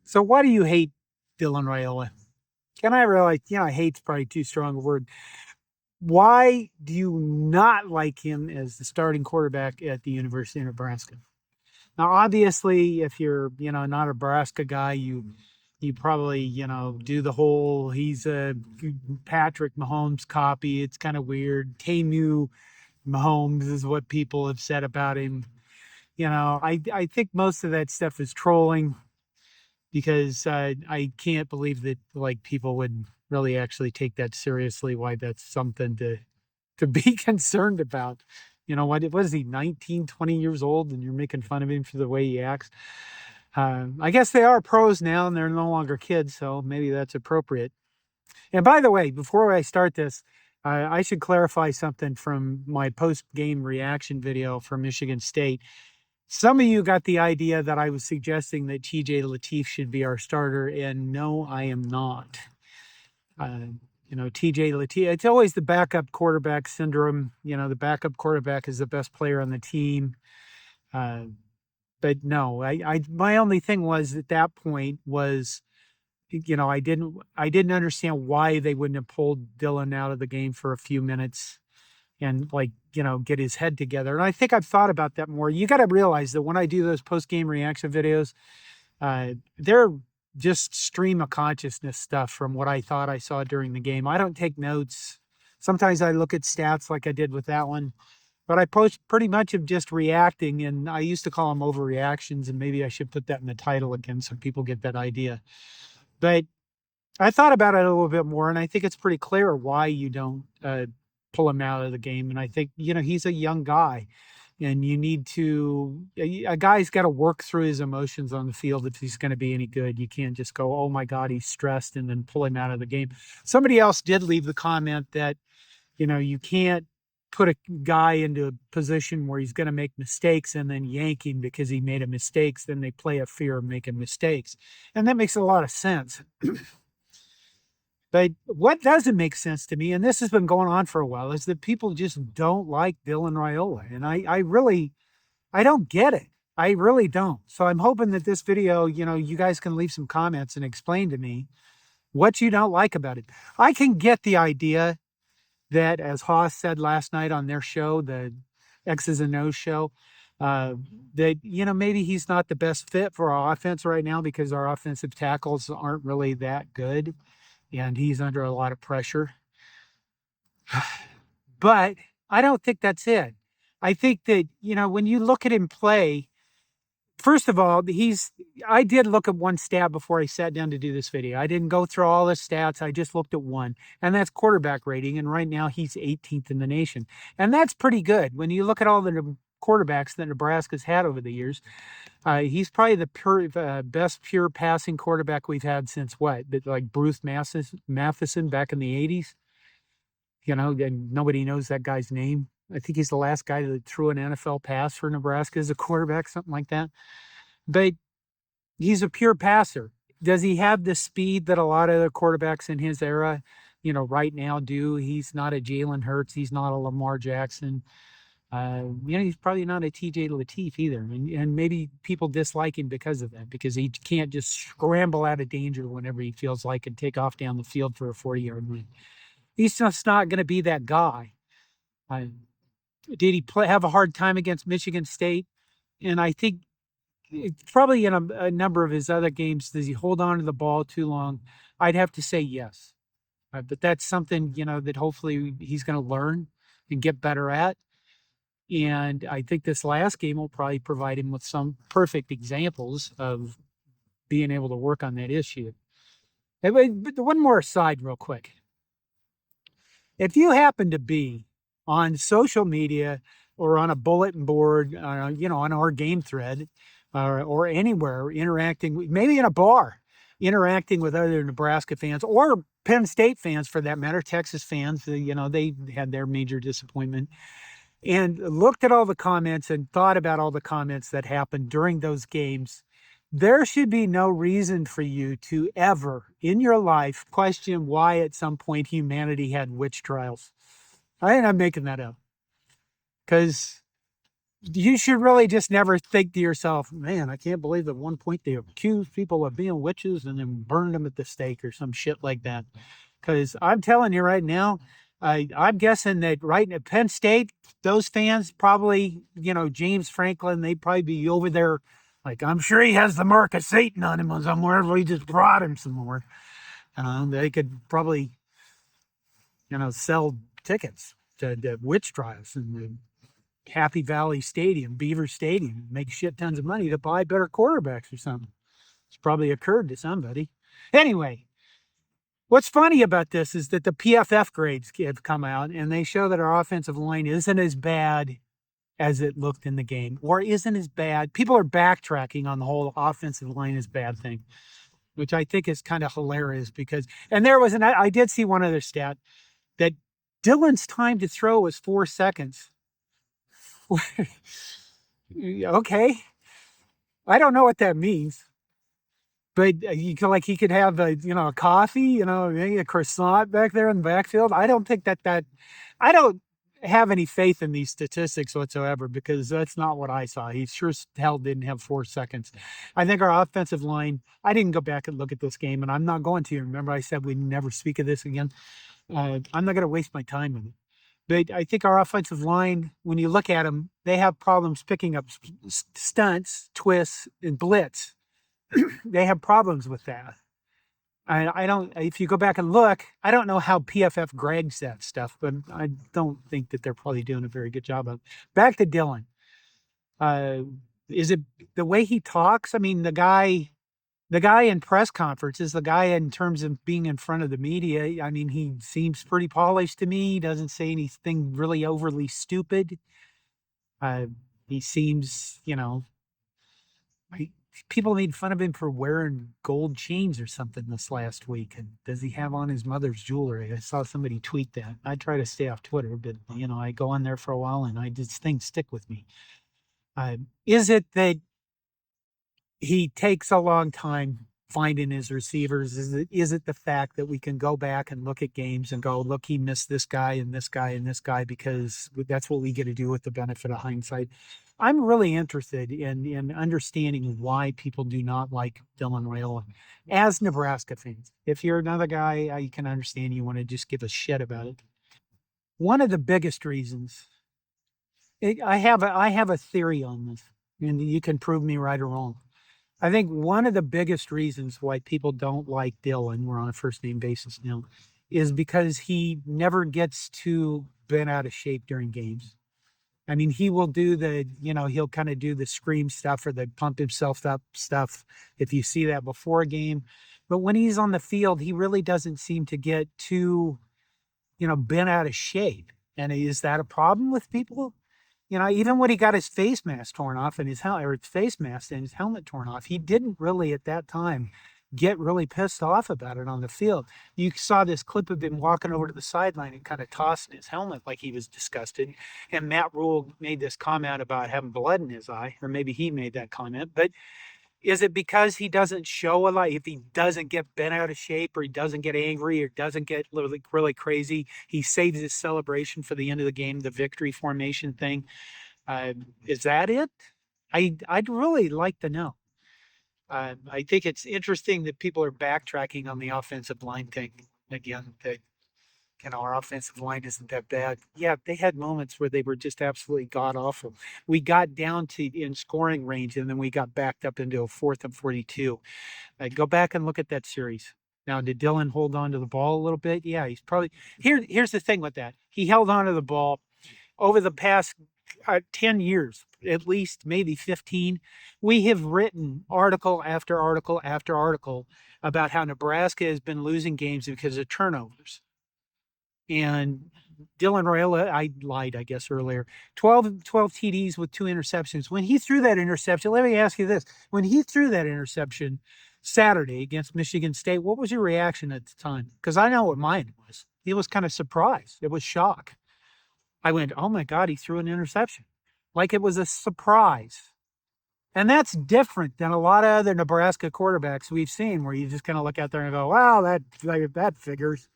So why do you hate Dylan Raiola? Can I realize, hate's probably too strong a word. Why do you not like him as the starting quarterback at the University of Nebraska? Now, obviously, if you're, not a Nebraska guy, you probably, do the whole he's a Patrick Mahomes copy. It's kind of weird. Tamu Mahomes is what people have said about him. I think most of that stuff is trolling because I can't believe that like people would really actually take that seriously. Why that's something to be concerned about. What is he, 19, 20 years old, and you're making fun of him for the way he acts? I guess they are pros now and they're no longer kids, so maybe that's appropriate. And by the way, before I start this, I should clarify something from my post-game reaction video for Michigan State. Some of you got the idea that I was suggesting that TJ Lateef should be our starter, and no, I am not. TJ Lateef, it's always the backup quarterback syndrome. The backup quarterback is the best player on the team. But no, my only thing was at that point was, I didn't understand why they wouldn't have pulled Dylan out of the game for a few minutes and get his head together. And I think I've thought about that more. You got to realize that when I do those post-game reaction videos, they're just stream of consciousness stuff from what I thought I saw during the game. I don't take notes. Sometimes I look at stats like I did with that one, but I post pretty much of just reacting. And I used to call them overreactions, and maybe I should put that in the title again so people get that idea. But I thought about it a little bit more, and I think it's pretty clear why you don't pull him out of the game. And I think, he's a young guy, and a guy's got to work through his emotions on the field if he's going to be any good. You can't just go, oh my God, he's stressed, and then pull him out of the game. Somebody else did leave the comment that, you can't put a guy into a position where he's going to make mistakes and then yank him because he made a mistake. Then they play a fear of making mistakes. And that makes a lot of sense. But what doesn't make sense to me, and this has been going on for a while, is that people just don't like Dylan Raiola. And I don't get it. I really don't. So I'm hoping that this video, you guys can leave some comments and explain to me what you don't like about it. I can get the idea that, as Haas said last night on their show, the X's and O's show, that, maybe he's not the best fit for our offense right now because our offensive tackles aren't really that good and he's under a lot of pressure. But I don't think that's it. I think that, when you look at him play, first of all, I did look at one stat before I sat down to do this video. I didn't go through all the stats. I just looked at one, and that's quarterback rating. And right now he's 18th in the nation. And that's pretty good. When you look at all the quarterbacks that Nebraska's had over the years, he's probably the best pure passing quarterback we've had since what? Like Bruce Matheson back in the 80s? And nobody knows that guy's name. I think he's the last guy that threw an NFL pass for Nebraska as a quarterback, something like that. But he's a pure passer. Does he have the speed that a lot of the quarterbacks in his era, right now do? He's not a Jalen Hurts. He's not a Lamar Jackson. He's probably not a TJ Lateef either. And maybe people dislike him because of that, because he can't just scramble out of danger whenever he feels like and take off down the field for a 40-yard run. He's just not going to be that guy. Did he have a hard time against Michigan State? And I think probably in a number of his other games, does he hold on to the ball too long? I'd have to say yes. But that's something, that hopefully he's going to learn and get better at. And I think this last game will probably provide him with some perfect examples of being able to work on that issue. But one more aside real quick. If you happen to be on social media or on a bulletin board, on our game thread or anywhere interacting, maybe in a bar, interacting with other Nebraska fans or Penn State fans for that matter, Texas fans, they had their major disappointment, and looked at all the comments and thought about all the comments that happened during those games, there should be no reason for you to ever in your life question why at some point humanity had witch trials. I ain't not making that up. Because, you should really just never think to yourself, man, I can't believe at one point they accused people of being witches and then burned them at the stake or some shit like that. Because I'm telling you right now, I'm guessing that right at Penn State, those fans probably, James Franklin, they'd probably be over there like, I'm sure he has the mark of Satan on him somewhere. We just brought him some more. They could probably, sell tickets to witch trials and Happy Valley Stadium, Beaver Stadium, make shit tons of money to buy better quarterbacks or something. It's probably occurred to somebody. Anyway, what's funny about this is that the PFF grades have come out and they show that our offensive line isn't as bad as it looked in the game, or isn't as bad. People are backtracking on the whole offensive line is bad thing, which I think is kind of hilarious because, and there was I did see one other stat that Dylan's time to throw was 4 seconds. Okay. I don't know what that means, but he could have a coffee, maybe a croissant back there in the backfield. I don't think I don't have any faith in these statistics whatsoever because that's not what I saw. He sure as hell didn't have 4 seconds. I think our offensive line, I didn't go back and look at this game and I'm not going to. Remember I said we'd never speak of this again. I'm not going to waste my time with it. But I think our offensive line, when you look at them, they have problems picking up stunts, twists, and blitz. They have problems with that. I don't, if you go back and look, I don't know how PFF grades that stuff, but I don't think that they're probably doing a very good job of it. Back to Dylan. Is it the way he talks? I mean, the guy in press conferences, the guy in terms of being in front of the media, I mean, he seems pretty polished to me. He doesn't say anything really overly stupid. He seems, people made fun of him for wearing gold chains or something this last week. And does he have on his mother's jewelry? I saw somebody tweet that. I try to stay off Twitter, but, I go on there for a while and things stick with me. Is it that he takes a long time finding his receivers? Is it the fact that we can go back and look at games and go, look, he missed this guy and this guy and this guy because that's what we get to do with the benefit of hindsight? I'm really interested in understanding why people do not like Dylan Raiola as Nebraska fans. If you're another guy, I can understand you want to just give a shit about it. One of the biggest reasons, I have a theory on this, and you can prove me right or wrong. I think one of the biggest reasons why people don't like Dylan, we're on a first name basis now, is because he never gets too bent out of shape during games. I mean, he will do he'll kind of do the scream stuff or the pump himself up stuff if you see that before a game. But when he's on the field, he really doesn't seem to get too, bent out of shape. And is that a problem with people? Even when he got his face mask torn off and his face mask and his helmet torn off, he didn't really at that time get really pissed off about it on the field. You saw this clip of him walking over to the sideline and kind of tossing his helmet like he was disgusted. And Matt Rule made this comment about having blood in his eye, or maybe he made that comment. But is it because he doesn't show a lot? If he doesn't get bent out of shape or he doesn't get angry or doesn't get really crazy, he saves his celebration for the end of the game, the victory formation thing. Is that it? I'd really like to know. I think it's interesting that people are backtracking on the offensive line thing again. That our offensive line isn't that bad. Yeah, they had moments where they were just absolutely god awful. We got down to in scoring range, and then we got backed up into a 4th and 42. Go back and look at that series. Now, did Dylan hold on to the ball a little bit? Yeah, he's probably Here's the thing with that. He held on to the ball over the past 10 years, at least maybe 15. We have written article after article after article about how Nebraska has been losing games because of turnovers. And Dylan Raiola, I lied, I guess, earlier. 12 TDs with 2 interceptions. When he threw that interception, let me ask you this. When he threw that interception Saturday against Michigan State, what was your reaction at the time? Because I know what mine was. It was kind of surprise. It was shock. I went, oh my God, he threw an interception. Like it was a surprise. And that's different than a lot of other Nebraska quarterbacks we've seen where you just kind of look out there and go, wow, that figures.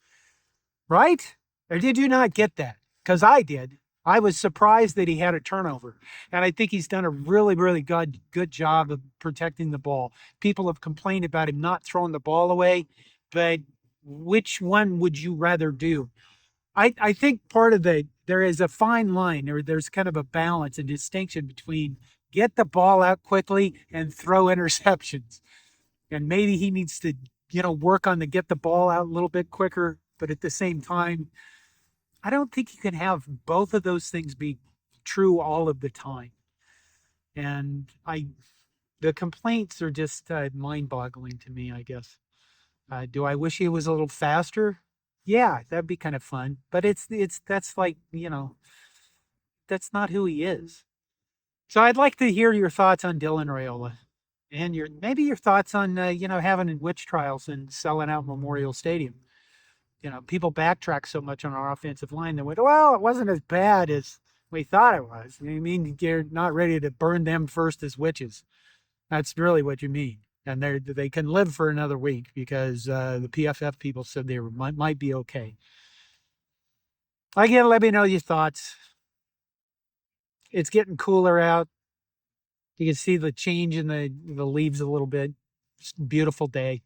Right? Or did you not get that? Because I did. I was surprised that he had a turnover. And I think he's done a really, really good job of protecting the ball. People have complained about him not throwing the ball away, but which one would you rather do? I think part of there is a fine line, or there's kind of a balance, a distinction between get the ball out quickly and throw interceptions. And maybe he needs to, work on the get the ball out a little bit quicker, but at the same time, I don't think you can have both of those things be true all of the time. And the complaints are just mind-boggling to me, I guess. Do I wish he was a little faster? Yeah, that'd be kind of fun. But that's like, that's not who he is. So I'd like to hear your thoughts on Dylan Raiola, and maybe your thoughts on having witch trials and selling out Memorial Stadium. People backtrack so much on our offensive line. They went, well, it wasn't as bad as we thought it was. You mean you're not ready to burn them first as witches? That's really what you mean. And they can live for another week because the PFF people said they might be okay. Again, let me know your thoughts. It's getting cooler out. You can see the change in the leaves a little bit. It's a beautiful day.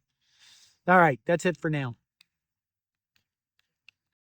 All right, that's it for now.